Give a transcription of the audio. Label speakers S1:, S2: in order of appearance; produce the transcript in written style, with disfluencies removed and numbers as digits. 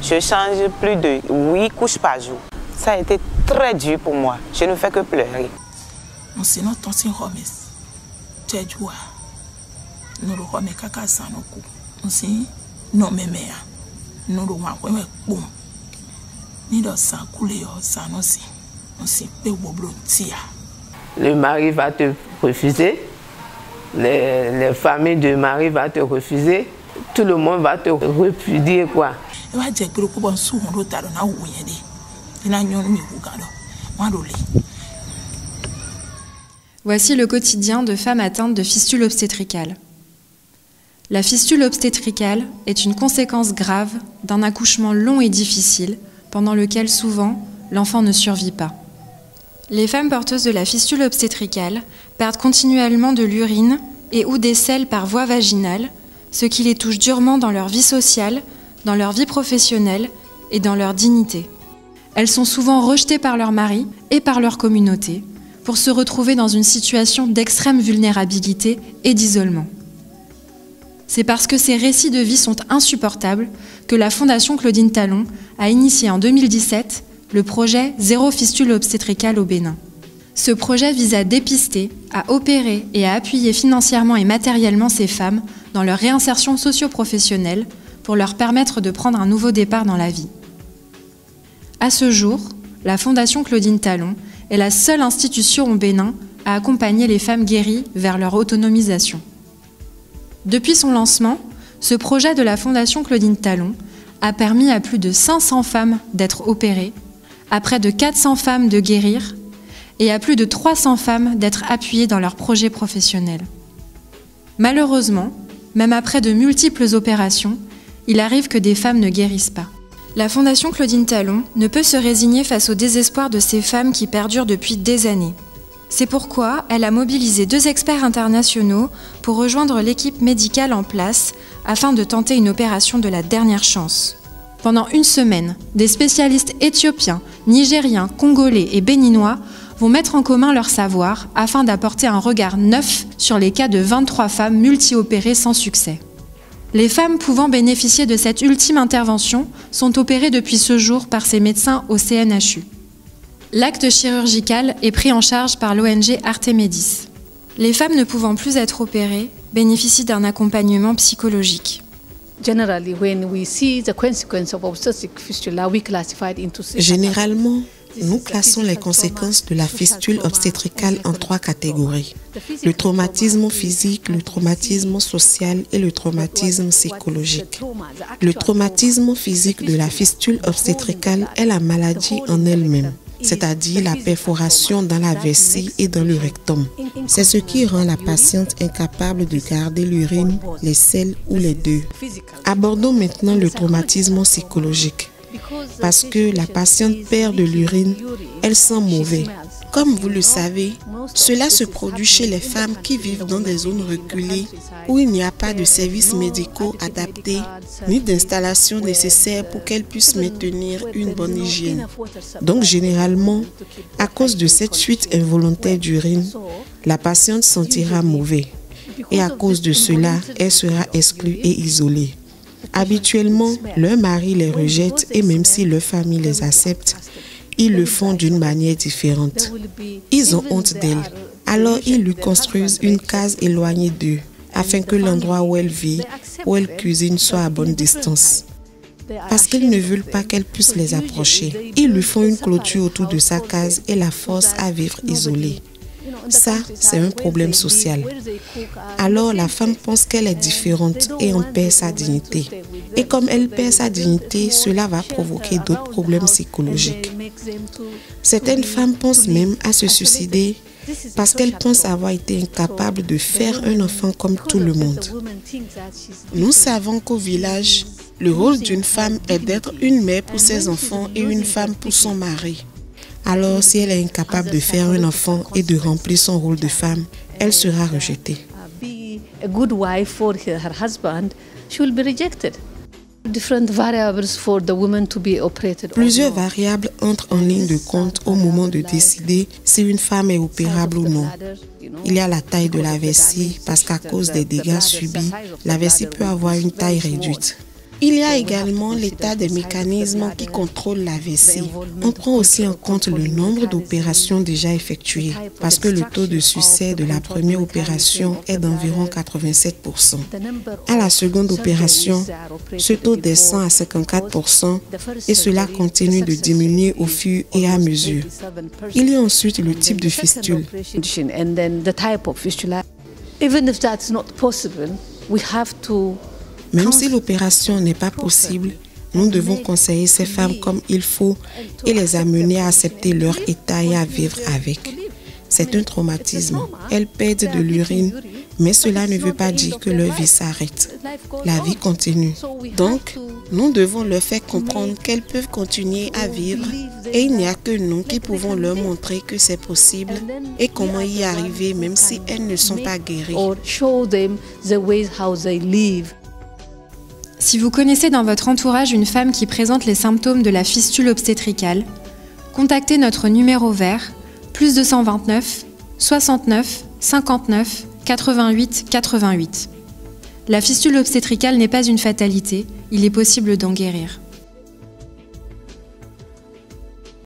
S1: Je change plus de 8 couches par jour. Ça a été très dur pour moi. Je ne fais que pleurer.
S2: Le mari va te refuser, les familles de mari vont te refuser, tout le monde va te repudier quoi.
S3: Voici le quotidien de femmes atteintes de fistule obstétricale. La fistule obstétricale est une conséquence grave d'un accouchement long et difficile, pendant lequel souvent l'enfant ne survit pas. Les femmes porteuses de la fistule obstétricale perdent continuellement de l'urine et ou des selles par voie vaginale, ce qui les touche durement dans leur vie sociale, dans leur vie professionnelle et dans leur dignité. Elles sont souvent rejetées par leur mari et par leur communauté pour se retrouver dans une situation d'extrême vulnérabilité et d'isolement. C'est parce que ces récits de vie sont insupportables que la Fondation Claudine Talon a initié en 2017 le projet Zéro fistule obstétricale au Bénin. Ce projet vise à dépister, à opérer et à appuyer financièrement et matériellement ces femmes dans leur réinsertion socio-professionnelle pour leur permettre de prendre un nouveau départ dans la vie. À ce jour, la Fondation Claudine Talon est la seule institution au Bénin à accompagner les femmes guéries vers leur autonomisation. Depuis son lancement, ce projet de la Fondation Claudine Talon a permis à plus de 500 femmes d'être opérées, à près de 400 femmes de guérir et à plus de 300 femmes d'être appuyées dans leurs projets professionnels. Malheureusement, même après de multiples opérations, il arrive que des femmes ne guérissent pas. La Fondation Claudine Talon ne peut se résigner face au désespoir de ces femmes qui perdurent depuis des années. C'est pourquoi elle a mobilisé 2 experts internationaux pour rejoindre l'équipe médicale en place afin de tenter une opération de la dernière chance. Pendant une semaine, des spécialistes éthiopiens, nigériens, congolais et béninois vont mettre en commun leur savoir afin d'apporter un regard neuf sur les cas de 23 femmes multi-opérées sans succès. Les femmes pouvant bénéficier de cette ultime intervention sont opérées depuis ce jour par ces médecins au CNHU. L'acte chirurgical est pris en charge par l'ONG Artemedis. Les femmes ne pouvant plus être opérées bénéficient d'un accompagnement psychologique.
S4: Généralement, nous classons les conséquences de la fistule obstétricale en 3 catégories. Le traumatisme physique, le traumatisme social et le traumatisme psychologique. Le traumatisme physique de la fistule obstétricale est la maladie en elle-même, c'est-à-dire la perforation dans la vessie et dans le rectum. C'est ce qui rend la patiente incapable de garder l'urine, les selles ou les deux. Abordons maintenant le traumatisme psychologique. Parce que la patiente perd de l'urine, elle sent mauvais. Comme vous le savez, cela se produit chez les femmes qui vivent dans des zones reculées où il n'y a pas de services médicaux adaptés ni d'installations nécessaires pour qu'elles puissent maintenir une bonne hygiène. Donc généralement, à cause de cette fuite involontaire d'urine, la patiente sentira mauvais et à cause de cela, elle sera exclue et isolée. Habituellement, leur mari les rejette et même si leur famille les accepte, ils le font d'une manière différente. Ils ont honte d'elle. Alors ils lui construisent une case éloignée d'eux afin que l'endroit où elle vit, où elle cuisine soit à bonne distance. Parce qu'ils ne veulent pas qu'elle puisse les approcher. Ils lui font une clôture autour de sa case et la forcent à vivre isolée. Ça, c'est un problème social. Alors la femme pense qu'elle est différente et en perd sa dignité. Et comme elle perd sa dignité, cela va provoquer d'autres problèmes psychologiques. Certaines femmes pensent même à se suicider parce qu'elles pensent avoir été incapables de faire un enfant comme tout le monde. Nous savons qu'au village, le rôle d'une femme est d'être une mère pour ses enfants et une femme pour son mari. Alors, si elle est incapable de faire un enfant et de remplir son rôle de femme, elle sera rejetée. Plusieurs variables entrent en ligne de compte au moment de décider si une femme est opérable ou non. Il y a la taille de la vessie, parce qu'à cause des dégâts subis, la vessie peut avoir une taille réduite. Il y a également l'état des mécanismes qui contrôlent la vessie. On prend aussi en compte le nombre d'opérations déjà effectuées, parce que le taux de succès de la première opération est d'environ 87%. À la seconde opération, ce taux descend à 54% et cela continue de diminuer au fur et à mesure. Il y a ensuite le type de fistule. Même si l'opération n'est pas possible, nous devons conseiller ces femmes comme il faut et les amener à accepter leur état et à vivre avec. C'est un traumatisme. Elles perdent de l'urine, mais cela ne veut pas dire que leur vie s'arrête. La vie continue. Donc, nous devons leur faire comprendre qu'elles peuvent continuer à vivre et il n'y a que nous qui pouvons leur montrer que c'est possible et comment y arriver même si elles ne sont pas guéries.
S3: Si vous connaissez dans votre entourage une femme qui présente les symptômes de la fistule obstétricale, contactez notre numéro vert +229 69 59 88 88. La fistule obstétricale n'est pas une fatalité, il est possible d'en guérir.